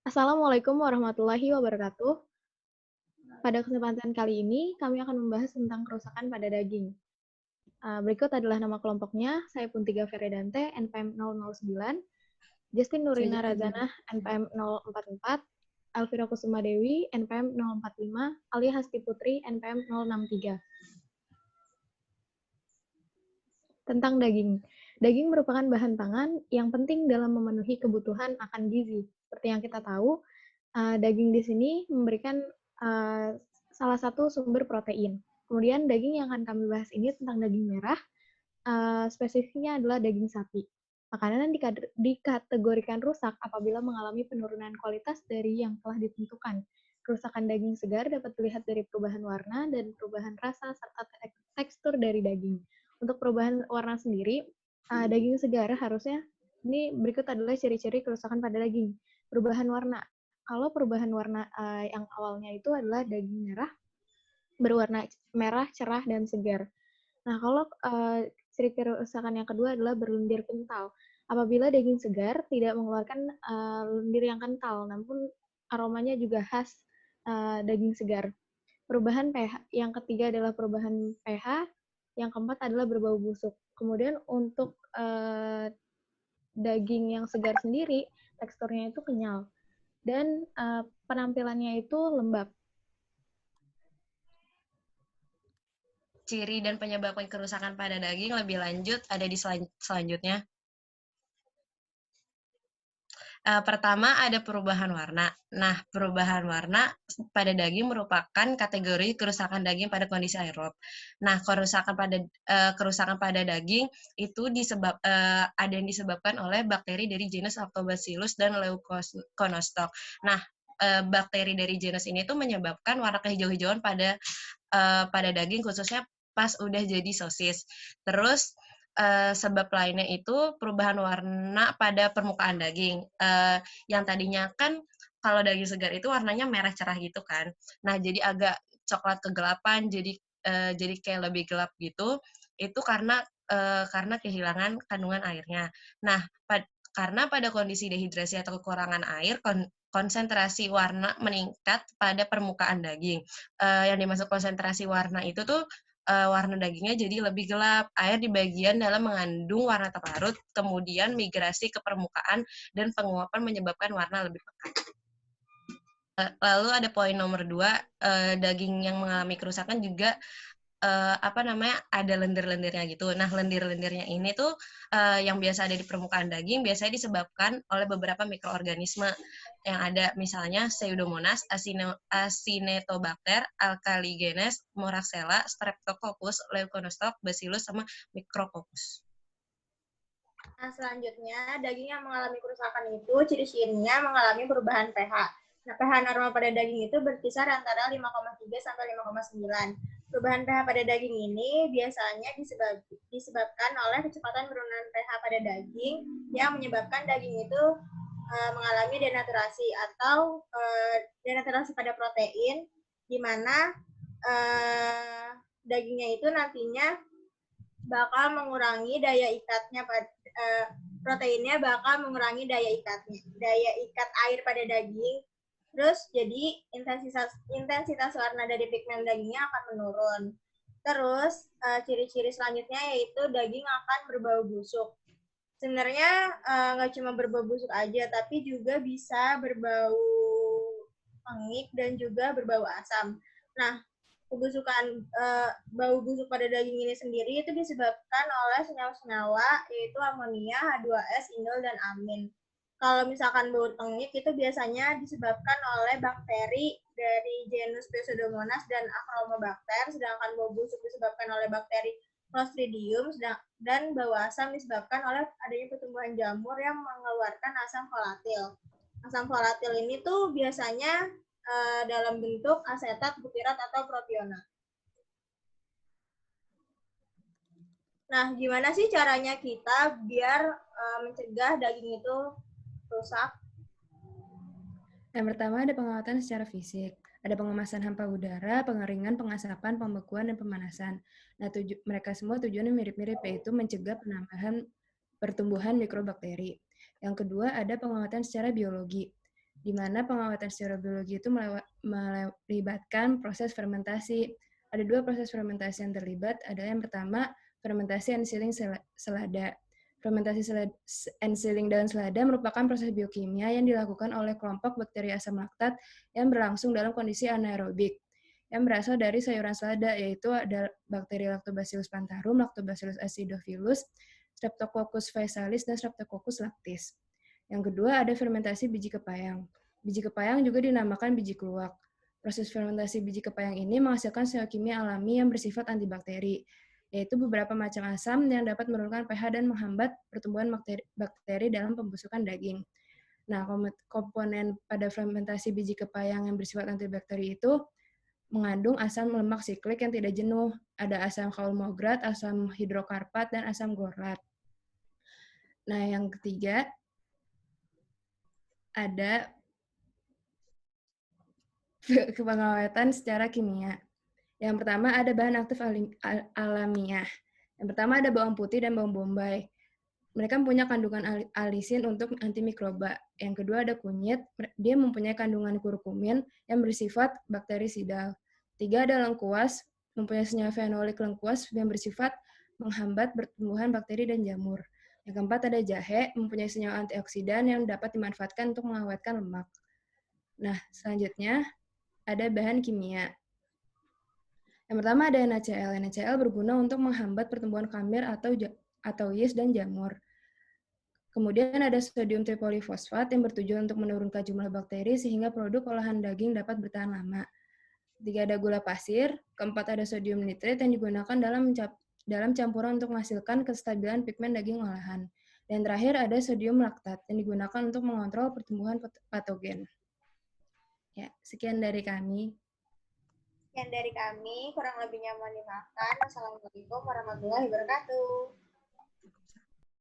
Assalamualaikum warahmatullahi wabarakatuh. Pada kesempatan kali ini, kami akan membahas tentang kerusakan pada daging. Berikut adalah nama kelompoknya, saya Puntiga Feredante, NPM 009, Justin Nurina Razanah, NPM 044, Elvira Kusuma Dewi, NPM 045, Alia Hasti Putri, NPM 063. Tentang daging. Daging merupakan bahan pangan yang penting dalam memenuhi kebutuhan akan gizi. Seperti yang kita tahu, daging di sini memberikan salah satu sumber protein. Kemudian daging yang akan kami bahas ini tentang daging merah, spesifiknya adalah daging sapi. Makanan dikategorikan rusak apabila mengalami penurunan kualitas dari yang telah ditentukan. Kerusakan daging segar dapat dilihat dari perubahan warna dan perubahan rasa serta tekstur dari daging. Untuk perubahan warna sendiri, daging segar harusnya, ini berikut adalah ciri-ciri kerusakan pada daging. Perubahan warna. Kalau perubahan warna yang awalnya itu adalah daging merah, berwarna merah, cerah, dan segar. Nah, kalau ciri kerusakan yang kedua adalah berlendir kental. Apabila daging segar tidak mengeluarkan lendir yang kental, namun aromanya juga khas daging segar. Perubahan pH. Yang ketiga adalah perubahan pH. Yang keempat adalah berbau busuk. Kemudian untuk daging yang segar sendiri, teksturnya itu kenyal. Dan penampilannya itu lembab. Ciri dan penyebab kerusakan pada daging lebih lanjut ada di selanjutnya. Pertama ada perubahan warna. Nah, perubahan warna pada daging merupakan kategori kerusakan daging pada kondisi aerob. Nah, kerusakan pada daging itu ada yang disebabkan oleh bakteri dari genus Lactobacillus dan Leuconostoc. Nah, bakteri dari genus ini tuh menyebabkan warna kehijau-hijauan pada daging, khususnya pas udah jadi sosis. Terus sebab lainnya itu perubahan warna pada permukaan daging. Yang tadinya kan kalau daging segar itu warnanya merah cerah gitu kan. Nah, jadi agak coklat kegelapan, jadi kayak lebih gelap gitu. Itu karena kehilangan kandungan airnya. Nah, karena pada kondisi dehidrasi atau kekurangan air, konsentrasi warna meningkat pada permukaan daging. Yang dimaksud konsentrasi warna itu tuh warna dagingnya jadi lebih gelap. Air di bagian dalam mengandung warna terlarut, kemudian migrasi ke permukaan dan penguapan menyebabkan warna lebih pekat. Lalu ada poin nomor 2, daging yang mengalami kerusakan juga ada lendir-lendirnya gitu. Nah, lendir-lendirnya ini tuh yang biasa ada di permukaan daging biasanya disebabkan oleh beberapa mikroorganisme yang ada, misalnya Pseudomonas, Acinetobacter, Alkaligenes, Moraxella, Streptococcus, Leuconostoc, Bacillus, sama Micrococcus. Nah, selanjutnya, daging yang mengalami kerusakan itu ciri-cirinya mengalami perubahan pH. Nah, pH normal pada daging itu berkisar antara 5,3 sampai 5,9. Perubahan pH pada daging ini biasanya disebabkan oleh kecepatan penurunan pH pada daging yang menyebabkan daging itu mengalami denaturasi atau denaturasi pada protein, di mana dagingnya itu nantinya bakal mengurangi daya ikatnya proteinnya bakal mengurangi daya ikat air pada daging. Terus jadi intensitas warna dari pigmen dagingnya akan menurun. Terus ciri-ciri selanjutnya yaitu daging akan berbau busuk. Sebenarnya nggak cuma berbau busuk aja, tapi juga bisa berbau pengik dan juga berbau asam. Nah, bau busuk pada daging ini sendiri itu disebabkan oleh senyawa-senyawa yaitu amonia, H2S, indol, dan amin. Kalau misalkan bau tengik itu biasanya disebabkan oleh bakteri dari genus Pseudomonas dan Achromobacter, sedangkan bau busuk disebabkan oleh bakteri Clostridium, dan bau asam disebabkan oleh adanya pertumbuhan jamur yang mengeluarkan asam volatil. Asam volatil ini tuh biasanya dalam bentuk asetat, butirat, atau propionat. Nah, gimana sih caranya kita biar mencegah daging itu rusak? Yang pertama ada penguatan secara fisik. Ada pengemasan hampa udara, pengeringan, pengasapan, pembekuan, dan pemanasan. Nah, mereka semua tujuannya mirip-mirip, yaitu mencegah pertumbuhan mikrobakteri. Yang kedua ada penguatan secara biologi. di mana pengawatan secara biologi itu melibatkan proses fermentasi. Ada 2 proses fermentasi yang terlibat, adalah yang pertama, fermentasi ensiling selada. Fermentasi ensiling daun selada merupakan proses biokimia yang dilakukan oleh kelompok bakteri asam laktat yang berlangsung dalam kondisi anaerobik, yang berasal dari sayuran selada, yaitu ada bakteri Lactobacillus plantarum, Lactobacillus acidophilus, Streptococcus faecalis, dan Streptococcus lactis. Yang kedua ada fermentasi biji kepayang. Biji kepayang juga dinamakan biji keluak. Proses fermentasi biji kepayang ini menghasilkan senyawa kimia alami yang bersifat antibakteri, yaitu beberapa macam asam yang dapat menurunkan pH dan menghambat pertumbuhan bakteri dalam pembusukan daging. Nah, komponen pada fermentasi biji kepayang yang bersifat antibakteri itu mengandung asam lemak siklik yang tidak jenuh. Ada asam kaulmograt, asam hidrokarpat, dan asam gorlat. Nah, yang ketiga ada pengawatan secara kimia. Yang pertama ada bahan aktif alamiah. Yang pertama ada bawang putih dan bawang bombay. Mereka mempunyai kandungan alisin untuk antimikroba. Yang kedua ada kunyit, dia mempunyai kandungan kurkumin yang bersifat bakterisidal. 3 ada lengkuas, mempunyai senyawa fenolik lengkuas yang bersifat menghambat pertumbuhan bakteri dan jamur. Yang keempat ada jahe, mempunyai senyawa antioksidan yang dapat dimanfaatkan untuk mengawetkan lemak. Nah, selanjutnya ada bahan kimia. Yang pertama ada NaCl. NaCl berguna untuk menghambat pertumbuhan kamir atau yeast dan jamur. Kemudian ada sodium tripolifosfat yang bertujuan untuk menurunkan jumlah bakteri sehingga produk olahan daging dapat bertahan lama. 3 ada gula pasir. Keempat ada sodium nitrit yang digunakan dalam campuran untuk menghasilkan kestabilan pigmen daging olahan. Dan terakhir ada sodium laktat yang digunakan untuk mengontrol pertumbuhan patogen. Ya, sekian dari kami. Sekian dari kami, kurang lebihnya mohon dimaafkan. Wassalamualaikum warahmatullahi wabarakatuh.